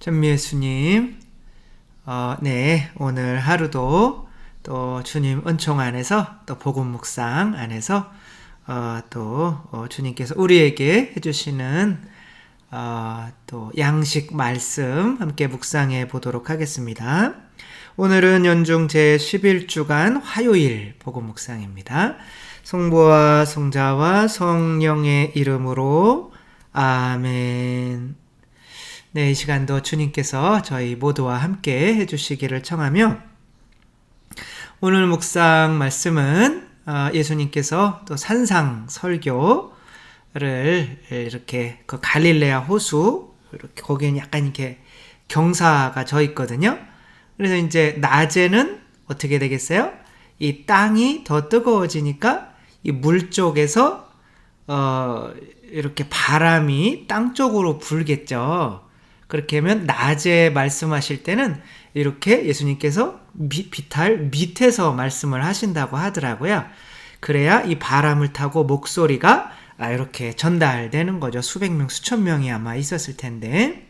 전미애수님, 네, 오늘 하루도 또 주님 은총 안에서 또 복음 묵상 안에서 주님께서 우리에게 해주시는 또 양식 말씀 함께 묵상해 보도록 하겠습니다. 오늘은 연중 제11주간 화요일 복음 묵상입니다. 성부와 성자와 성령의 이름으로 아멘. 네, 이 시간도 주님께서 저희 모두와 함께 해주시기를 청하며 오늘 묵상 말씀은 예수님께서 또 산상 설교를 이렇게 그 갈릴레아 호수 이렇게 거기는 약간 이렇게 경사가 져 있거든요. 그래서 이제 낮에는 어떻게 되겠어요? 이 땅이 더 뜨거워지니까 이 물 쪽에서 이렇게 바람이 땅 쪽으로 불겠죠. 그렇게 하면 낮에 말씀하실 때는 이렇게 예수님께서 비탈 밑에서 말씀을 하신다고 하더라고요. 그래야 이 바람을 타고 목소리가 이렇게 전달되는 거죠. 수백 명, 수천 명이 아마 있었을 텐데.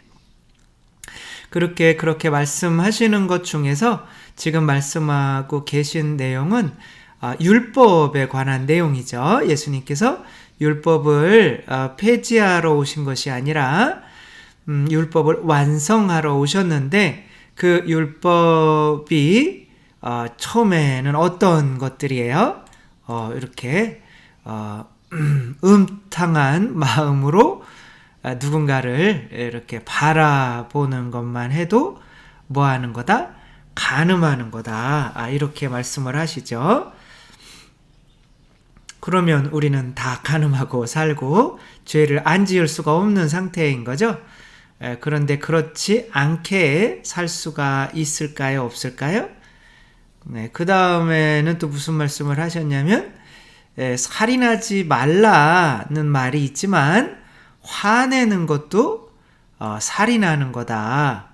그렇게 말씀하시는 것 중에서 지금 말씀하고 계신 내용은 율법에 관한 내용이죠. 예수님께서 율법을 폐지하러 오신 것이 아니라 율법을 완성하러 오셨는데 그 율법이 처음에는 어떤 것들이에요? 이렇게 음탕한 마음으로 누군가를 이렇게 바라보는 것만 해도 뭐 하는 거다? 간음하는 거다. 이렇게 말씀을 하시죠. 그러면 우리는 다 간음하고 살고 죄를 안 지을 수가 없는 상태인 거죠. 그런데 그렇지 않게 살 수가 있을까요? 없을까요? 네, 그 다음에는 또 무슨 말씀을 하셨냐면 살인하지 말라는 말이 있지만 화내는 것도 살인하는 거다.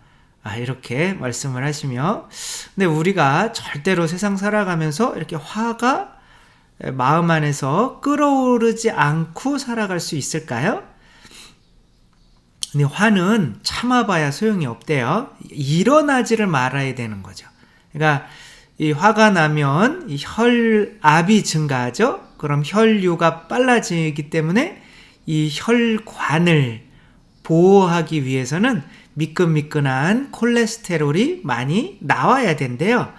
이렇게 말씀을 하시며 근데 우리가 절대로 세상 살아가면서 이렇게 화가 마음 안에서 끓어오르지 않고 살아갈 수 있을까요? 근데 화는 참아봐야 소용이 없대요. 일어나지를 말아야 되는 거죠. 그러니까 이 화가 나면 이 혈압이 증가하죠. 그럼 혈류가 빨라지기 때문에 이 혈관을 보호하기 위해서는 미끈미끈한 콜레스테롤이 많이 나와야 된대요.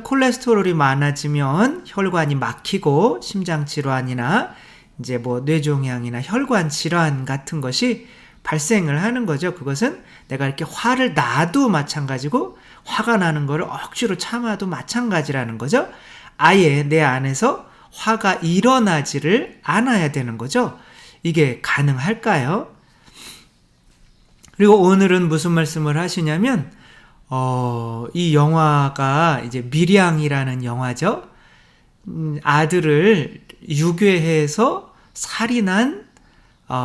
콜레스테롤이 많아지면 혈관이 막히고 심장 질환이나 이제 뭐 뇌종양이나 혈관 질환 같은 것이 발생을 하는 거죠. 그것은 내가 이렇게 화를 나도 마찬가지고 화가 나는 거를 억지로 참아도 마찬가지라는 거죠. 아예 내 안에서 화가 일어나지를 않아야 되는 거죠. 이게 가능할까요? 그리고 오늘은 무슨 말씀을 하시냐면 이 영화가 이제 밀양이라는 영화죠. 아들을 유괴해서 살인한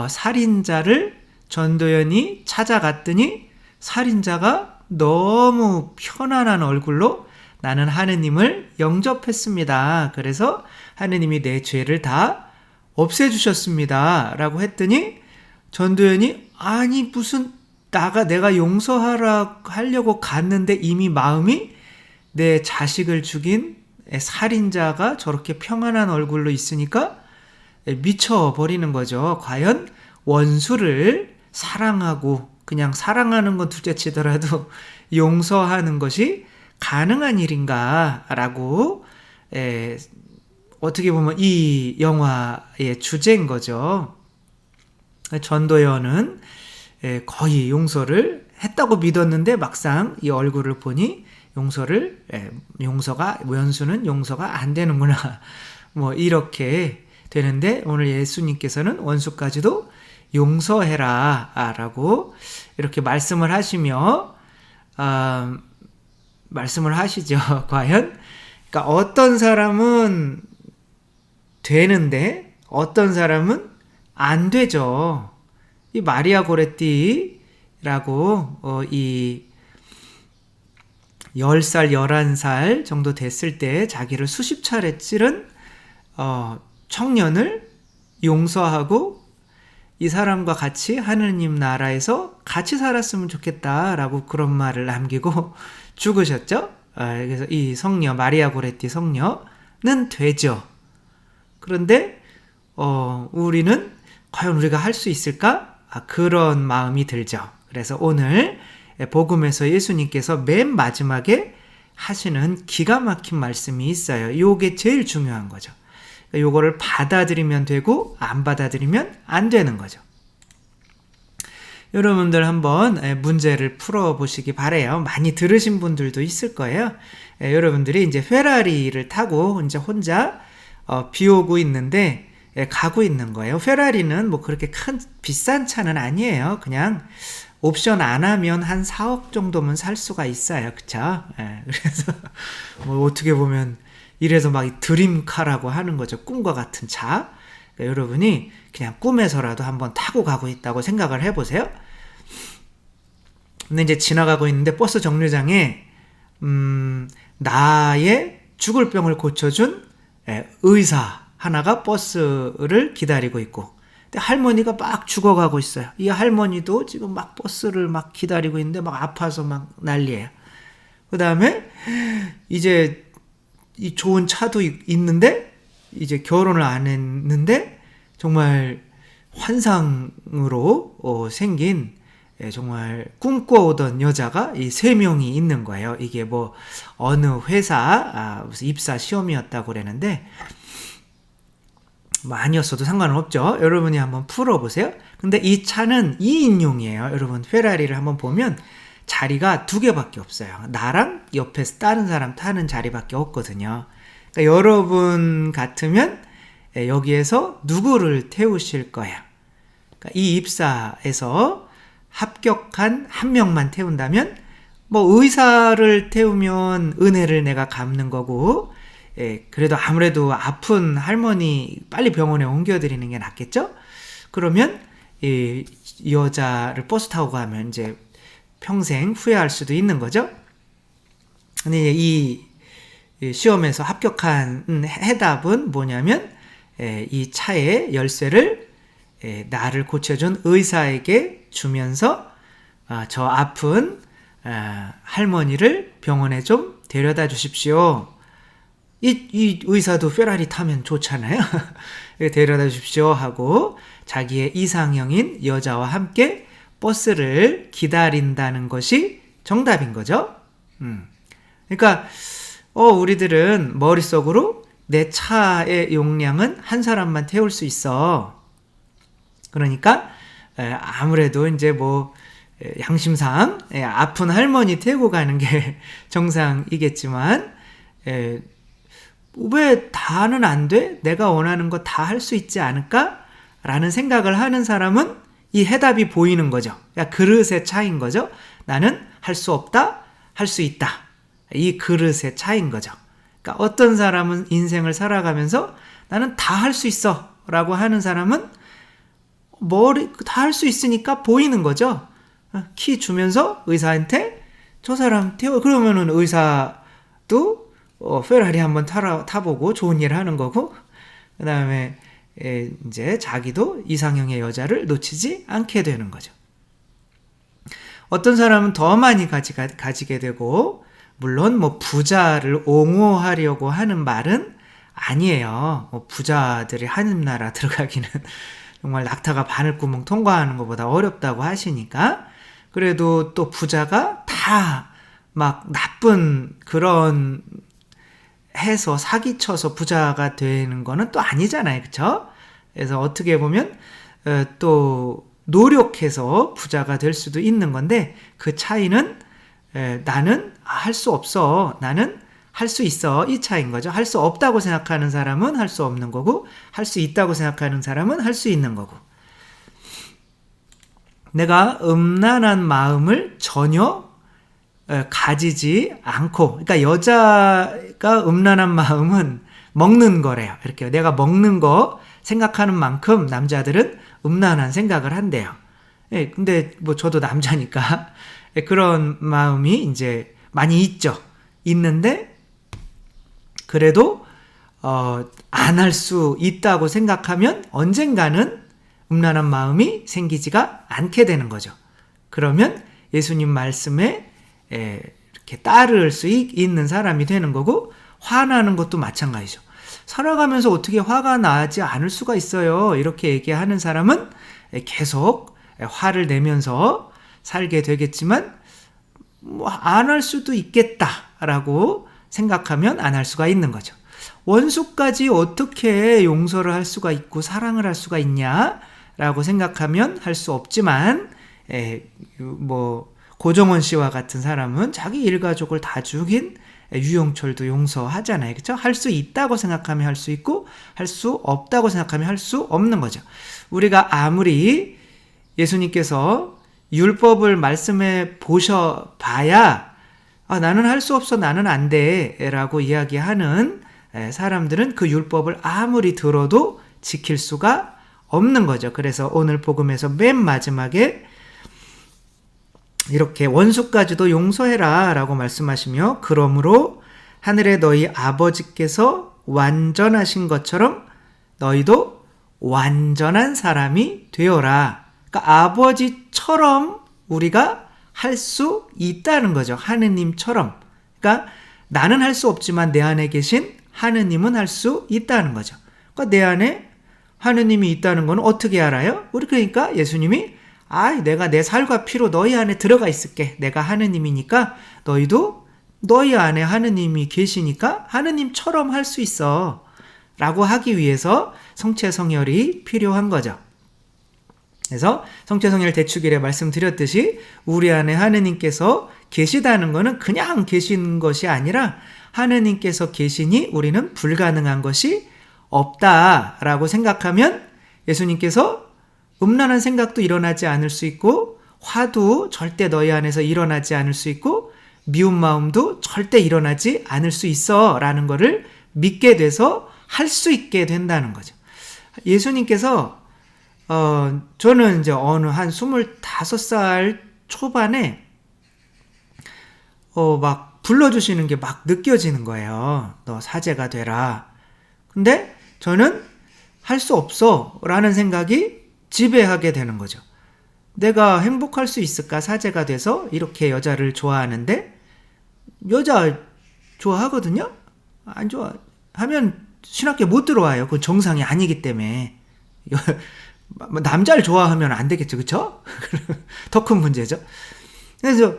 살인자를 전도연이 찾아갔더니 살인자가 너무 편안한 얼굴로 나는 하느님을 영접했습니다. 그래서 하느님이 내 죄를 다 없애주셨습니다. 라고 했더니 전도연이 아니 무슨 내가 용서하려고 갔는데 이미 마음이 내 자식을 죽인 살인자가 저렇게 평안한 얼굴로 있으니까 미쳐버리는 거죠. 과연 원수를 사랑하고 그냥 사랑하는 건 둘째 치더라도 용서하는 것이 가능한 일인가라고 어떻게 보면 이 영화의 주제인 거죠. 전도연은 거의 용서를 했다고 믿었는데 막상 이 얼굴을 보니 원수는 용서가 안 되는구나. 뭐 이렇게 되는데 오늘 예수님께서는 원수까지도 용서해라 라고 이렇게 말씀을 하시며 말씀을 하시죠. 과연 그러니까 어떤 사람은 되는데 어떤 사람은 안 되죠. 이 마리아 고레띠라고 이 10살, 11살 정도 됐을 때 자기를 수십 차례 찌른 청년을 용서하고 이 사람과 같이 하느님 나라에서 같이 살았으면 좋겠다라고 그런 말을 남기고 죽으셨죠. 그래서 이 성녀 마리아 고레티 성녀는 되죠. 그런데 우리는 과연 우리가 할 수 있을까? 그런 마음이 들죠. 그래서 오늘 복음에서 예수님께서 맨 마지막에 하시는 기가 막힌 말씀이 있어요. 이게 제일 중요한 거죠. 요거를 받아들이면 되고 안 받아들이면 안 되는 거죠. 여러분들 한번 문제를 풀어보시기 바래요. 많이 들으신 분들도 있을 거예요. 여러분들이 이제 페라리를 타고 이제 혼자 비 오고 있는데 가고 있는 거예요. 페라리는 뭐 그렇게 큰 비싼 차는 아니에요. 그냥 옵션 안 하면 한 4억 정도면 살 수가 있어요. 그쵸? 그래서 뭐 어떻게 보면 이래서 막 드림카라고 하는 거죠. 꿈과 같은 차. 그러니까 여러분이 그냥 꿈에서라도 한번 타고 가고 있다고 생각을 해보세요. 근데 이제 지나가고 있는데 버스 정류장에 나의 죽을 병을 고쳐준 의사 하나가 버스를 기다리고 있고, 근데 할머니가 막 죽어가고 있어요. 이 할머니도 지금 막 버스를 막 기다리고 있는데 막 아파서 막 난리예요. 그 다음에 이제 이 좋은 차도 있는데 이제 결혼을 안 했는데 정말 환상으로 생긴 정말 꿈꿔오던 여자가 이 3명이 있는 거예요. 이게 뭐 어느 회사 무슨 입사 시험이었다고 그랬는데 뭐 아니었어도 상관은 없죠. 여러분이 한번 풀어보세요. 근데 이 차는 2인용이에요. 여러분 페라리를 한번 보면 자리가 2개밖에 없어요. 나랑 옆에서 다른 사람 타는 자리밖에 없거든요. 그러니까 여러분 같으면 여기에서 누구를 태우실 거예요? 그러니까 이 입사에서 합격한 한 명만 태운다면 뭐 의사를 태우면 은혜를 내가 갚는 거고, 그래도 아무래도 아픈 할머니 빨리 병원에 옮겨드리는 게 낫겠죠? 그러면 이 여자를 버스 타고 가면 이제 평생 후회할 수도 있는 거죠. 근데 이 시험에서 합격한 해답은 뭐냐면 이 차의 열쇠를 나를 고쳐준 의사에게 주면서 저 아픈 할머니를 병원에 좀 데려다 주십시오. 이 의사도 페라리 타면 좋잖아요. 데려다 주십시오 하고 자기의 이상형인 여자와 함께 버스를 기다린다는 것이 정답인 거죠. 그러니까 우리들은 머릿속으로 내 차의 용량은 한 사람만 태울 수 있어. 그러니까 아무래도 이제 뭐 양심상 아픈 할머니 태우고 가는 게 정상이겠지만 왜 다는 안 돼? 내가 원하는 거 다 할 수 있지 않을까? 라는 생각을 하는 사람은 이 해답이 보이는 거죠. 그러니까 그릇의 차이인 거죠. 나는 할 수 없다, 할 수 있다. 이 그릇의 차이인 거죠. 그러니까 어떤 사람은 인생을 살아가면서 나는 다 할 수 있어 라고 하는 사람은 다 할 수 있으니까 보이는 거죠. 키 주면서 의사한테 저 사람 태워, 그러면은 의사도 페라리 한번 타보고 좋은 일 하는 거고, 그 다음에 이제 자기도 이상형의 여자를 놓치지 않게 되는 거죠. 어떤 사람은 더 많이 가지게 되고, 물론 뭐 부자를 옹호하려고 하는 말은 아니에요. 부자들이 하늘나라 들어가기는 정말 낙타가 바늘구멍 통과하는 것보다 어렵다고 하시니까, 그래도 또 부자가 다 막 나쁜 그런 해서 사기쳐서 부자가 되는 거는 또 아니잖아요. 그쵸? 그래서 어떻게 보면 또 노력해서 부자가 될 수도 있는 건데, 그 차이는 나는 할 수 없어, 나는 할 수 있어, 이 차이인 거죠. 할 수 없다고 생각하는 사람은 할 수 없는 거고, 할 수 있다고 생각하는 사람은 할 수 있는 거고. 내가 음란한 마음을 전혀 가지지 않고, 그러니까 여자가 음란한 마음은 먹는 거래요. 이렇게 내가 먹는 거 생각하는 만큼 남자들은 음란한 생각을 한대요. 근데 뭐 저도 남자니까 그런 마음이 이제 많이 있죠. 있는데 그래도 안 할 수 있다고 생각하면 언젠가는 음란한 마음이 생기지가 않게 되는 거죠. 그러면 예수님 말씀에 이렇게 따를 수 있는 사람이 되는 거고, 화나는 것도 마찬가지죠. 살아가면서 어떻게 화가 나지 않을 수가 있어요. 이렇게 얘기하는 사람은 계속 화를 내면서 살게 되겠지만, 안 할 수도 있겠다라고 생각하면 안 할 수가 있는 거죠. 원수까지 어떻게 용서를 할 수가 있고 사랑을 할 수가 있냐라고 생각하면 할 수 없지만, 고정원 씨와 같은 사람은 자기 일가족을 다 죽인 유영철도 용서하잖아요. 그렇죠? 할 수 있다고 생각하면 할 수 있고, 할 수 없다고 생각하면 할 수 없는 거죠. 우리가 아무리 예수님께서 율법을 말씀해 보셔봐야 나는 할 수 없어, 나는 안 돼 라고 이야기하는 사람들은 그 율법을 아무리 들어도 지킬 수가 없는 거죠. 그래서 오늘 복음에서 맨 마지막에 이렇게 원수까지도 용서해라 라고 말씀하시며, 그러므로 하늘에 너희 아버지께서 완전하신 것처럼 너희도 완전한 사람이 되어라. 그러니까 아버지처럼 우리가 할 수 있다는 거죠. 하느님처럼. 그러니까 나는 할 수 없지만 내 안에 계신 하느님은 할 수 있다는 거죠. 그러니까 내 안에 하느님이 있다는 건 어떻게 알아요? 우리 그러니까 예수님이 내가 내 살과 피로 너희 안에 들어가 있을게. 내가 하느님이니까 너희도 너희 안에 하느님이 계시니까 하느님처럼 할 수 있어 라고 하기 위해서 성체성혈이 필요한 거죠. 그래서 성체성혈 대축일에 말씀드렸듯이 우리 안에 하느님께서 계시다는 것은 그냥 계신 것이 아니라 하느님께서 계시니 우리는 불가능한 것이 없다라고 생각하면 예수님께서 음란한 생각도 일어나지 않을 수 있고, 화도 절대 너희 안에서 일어나지 않을 수 있고, 미운 마음도 절대 일어나지 않을 수 있어 라는 것을 믿게 돼서 할 수 있게 된다는 거죠. 예수님께서 저는 이제 어느 한 25살 초반에 막 불러주시는 게 막 느껴지는 거예요. 너 사제가 되라. 근데 저는 할 수 없어 라는 생각이 지배하게 되는 거죠. 내가 행복할 수 있을까? 사제가 돼서 이렇게 여자를 좋아하는데, 여자 좋아하거든요? 안 좋아하면 신학교에 못 들어와요. 그건 정상이 아니기 때문에. 남자를 좋아하면 안 되겠죠. 그쵸? 더 큰 문제죠. 그래서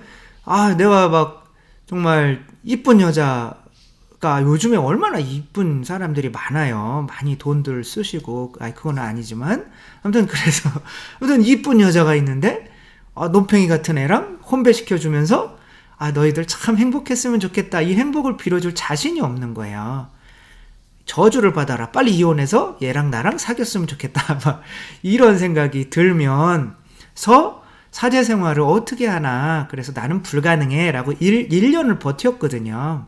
내가 막 정말 이쁜 여자가 요즘에 얼마나 이쁜 사람들이 많아요. 많이 돈들 쓰시고, 그건 아니지만 아무튼 그래서 이쁜 여자가 있는데 논팽이 같은 애랑 혼배시켜주면서 너희들 참 행복했으면 좋겠다, 이 행복을 빌어줄 자신이 없는 거예요. 저주를 받아라, 빨리 이혼해서 얘랑 나랑 사귀었으면 좋겠다 막 이런 생각이 들면서 사제 생활을 어떻게 하나, 그래서 나는 불가능해 라고 1년을 버텼거든요.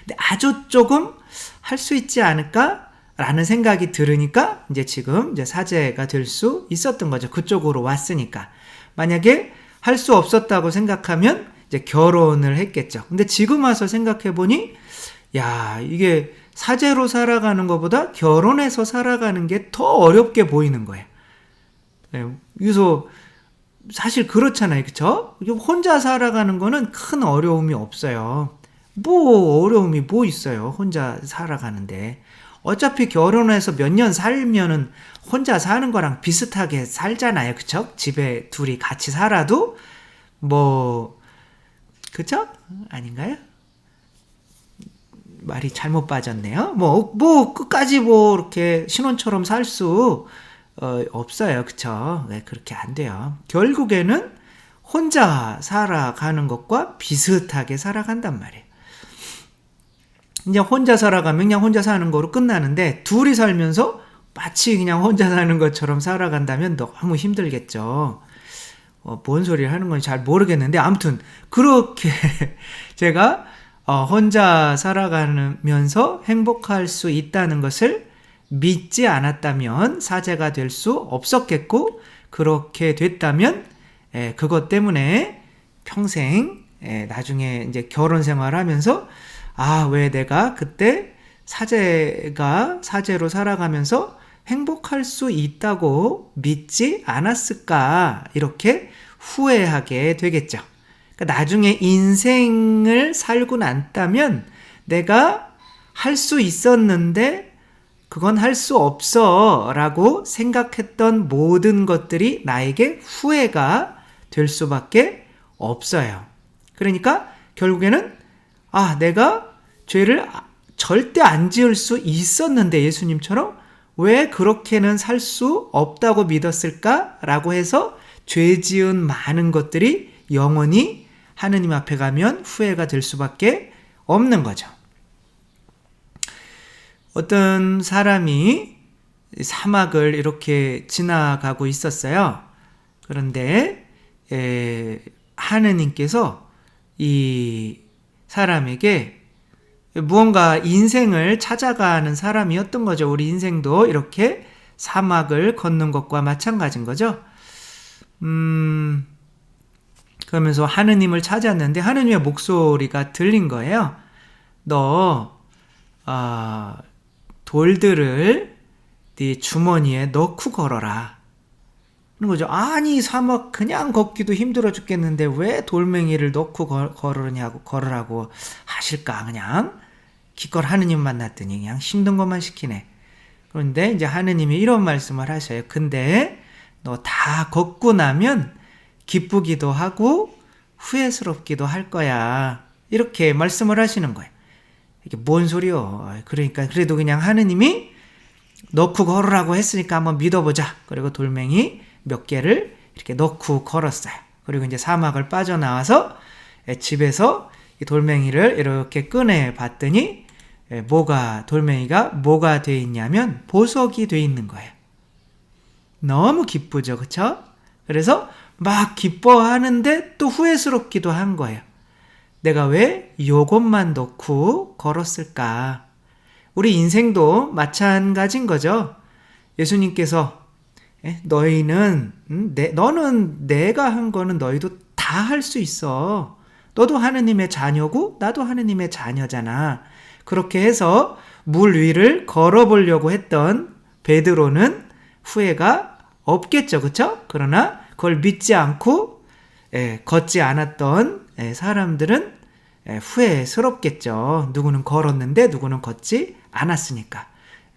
근데 아주 조금 할 수 있지 않을까 라는 생각이 들으니까 지금 사제가 될 수 있었던 거죠. 그쪽으로 왔으니까. 만약에 할 수 없었다고 생각하면 결혼을 했겠죠. 근데 지금 와서 생각해 보니 이게 사제로 살아가는 것보다 결혼해서 살아가는 게 더 어렵게 보이는 거예요. 그래서 사실 그렇잖아요. 그쵸? 혼자 살아가는 거는 큰 어려움이 없어요. 어려움이 있어요. 혼자 살아가는데. 어차피 결혼해서 몇 년 살면은 혼자 사는 거랑 비슷하게 살잖아요. 그쵸? 집에 둘이 같이 살아도 그쵸? 아닌가요? 말이 잘못 빠졌네요. 끝까지 이렇게 신혼처럼 살 수 없어요. 그쵸? 그렇게 안 돼요. 결국에는 혼자 살아가는 것과 비슷하게 살아간단 말이에요. 이제 혼자 살아가면 그냥 혼자 사는 거로 끝나는데, 둘이 살면서 마치 그냥 혼자 사는 것처럼 살아간다면 너무 힘들겠죠. 뭔 소리를 하는 건지 잘 모르겠는데, 아무튼 그렇게 제가 혼자 살아가면서 행복할 수 있다는 것을 믿지 않았다면 사제가 될 수 없었겠고, 그렇게 됐다면 그것 때문에 평생 나중에 결혼 생활하면서 왜 내가 그때 사제로 살아가면서 행복할 수 있다고 믿지 않았을까? 이렇게 후회하게 되겠죠. 그러니까 나중에 인생을 살고 난다면 내가 할 수 있었는데 그건 할 수 없어 라고 생각했던 모든 것들이 나에게 후회가 될 수밖에 없어요. 그러니까 결국에는 내가 죄를 절대 안 지을 수 있었는데 예수님처럼 왜 그렇게는 살 수 없다고 믿었을까? 라고 해서 죄 지은 많은 것들이 영원히 하느님 앞에 가면 후회가 될 수밖에 없는 거죠. 어떤 사람이 사막을 이렇게 지나가고 있었어요. 그런데 하느님께서 이 사람에게 무언가 인생을 찾아가는 사람이었던 거죠. 우리 인생도 이렇게 사막을 걷는 것과 마찬가지인 거죠. 그러면서 하느님을 찾았는데 하느님의 목소리가 들린 거예요. 너 돌들을 네 주머니에 넣고 걸어라. 그런 거죠. 아니 사막 그냥 걷기도 힘들어 죽겠는데 왜 돌멩이를 넣고 걸으라고 하실까. 그냥 기껏 하느님 만났더니 그냥 힘든 것만 시키네. 그런데 이제 하느님이 이런 말씀을 하셔요. 근데 너 다 걷고 나면 기쁘기도 하고 후회스럽기도 할 거야. 이렇게 말씀을 하시는 거예요. 이게 뭔 소리요? 그러니까 그래도 그냥 하느님이 넣고 걸으라고 했으니까 한번 믿어보자. 그리고 돌멩이 몇 개를 이렇게 넣고 걸었어요. 그리고 이제 사막을 빠져나와서 집에서 이 돌멩이를 이렇게 꺼내 봤더니 돌멩이가 뭐가 돼 있냐면 보석이 돼 있는 거예요. 너무 기쁘죠, 그쵸? 그래서 막 기뻐하는데 또 후회스럽기도 한 거예요. 내가 왜 요것만 넣고 걸었을까? 우리 인생도 마찬가지인 거죠. 예수님께서 너희는 너는 내가 한 거는 너희도 다 할 수 있어. 너도 하느님의 자녀고 나도 하느님의 자녀잖아. 그렇게 해서 물 위를 걸어보려고 했던 베드로는 후회가 없겠죠, 그렇죠? 그러나 그걸 믿지 않고 걷지 않았던 사람들은 후회스럽겠죠. 누구는 걸었는데 누구는 걷지 않았으니까.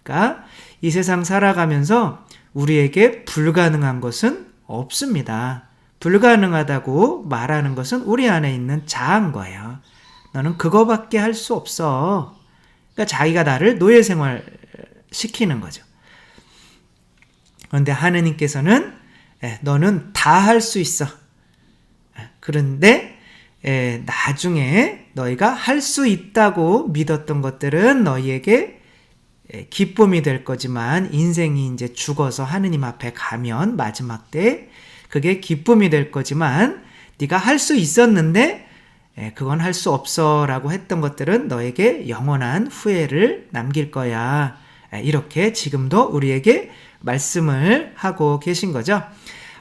그러니까 이 세상 살아가면서 우리에게 불가능한 것은 없습니다. 불가능하다고 말하는 것은 우리 안에 있는 자아인 거예요. 너는 그거밖에 할 수 없어. 그러니까 자기가 나를 노예 생활 시키는 거죠. 그런데 하느님께서는 너는 다 할 수 있어. 그런데 나중에 너희가 할 수 있다고 믿었던 것들은 너희에게 기쁨이 될 거지만 인생이 이제 죽어서 하느님 앞에 가면 마지막 때 그게 기쁨이 될 거지만 네가 할 수 있었는데 그건 할 수 없어 라고 했던 것들은 너에게 영원한 후회를 남길 거야. 이렇게 지금도 우리에게 말씀을 하고 계신 거죠.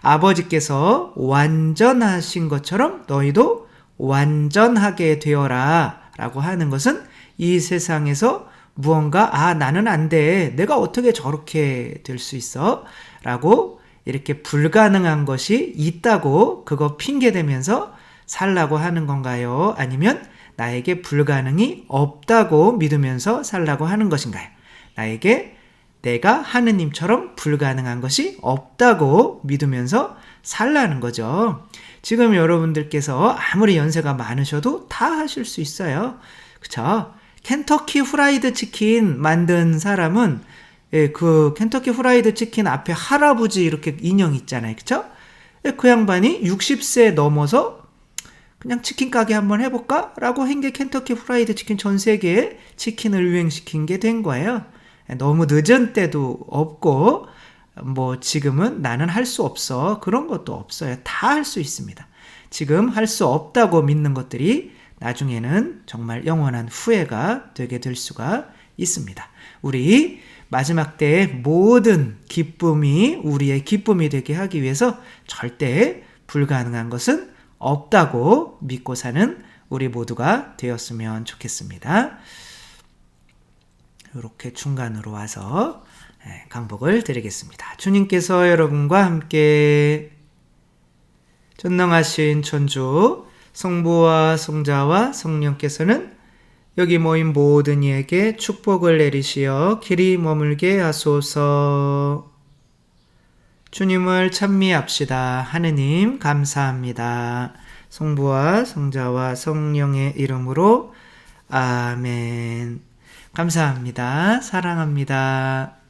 아버지께서 완전하신 것처럼 너희도 완전하게 되어라 라고 하는 것은 이 세상에서 무언가 나는 안 돼. 내가 어떻게 저렇게 될 수 있어? 라고 이렇게 불가능한 것이 있다고 그거 핑계대면서 살라고 하는 건가요? 아니면 나에게 불가능이 없다고 믿으면서 살라고 하는 것인가요? 나에게 내가 하느님처럼 불가능한 것이 없다고 믿으면서 살라는 거죠. 지금 여러분들께서 아무리 연세가 많으셔도 다 하실 수 있어요. 그쵸? 켄터키 프라이드 치킨 만든 사람은 그 켄터키 프라이드 치킨 앞에 할아버지 이렇게 인형 있잖아요. 그쵸? 그 양반이 60세 넘어서 그냥 치킨 가게 한번 해볼까? 라고 한 게 켄터키 프라이드 치킨 전 세계에 치킨을 유행시킨 게 된 거예요. 너무 늦은 때도 없고 지금은 나는 할 수 없어. 그런 것도 없어요. 다 할 수 있습니다. 지금 할 수 없다고 믿는 것들이 나중에는 정말 영원한 후회가 되게 될 수가 있습니다. 우리 마지막 때의 모든 기쁨이 우리의 기쁨이 되게 하기 위해서 절대 불가능한 것은 없다고 믿고 사는 우리 모두가 되었으면 좋겠습니다. 이렇게 중간으로 와서 강복을 드리겠습니다. 주님께서 여러분과 함께 전능하신 천주 성부와 성자와 성령께서는 여기 모인 모든 이에게 축복을 내리시어 길이 머물게 하소서. 주님을 찬미합시다. 하느님 감사합니다. 성부와 성자와 성령의 이름으로 아멘. 감사합니다. 사랑합니다.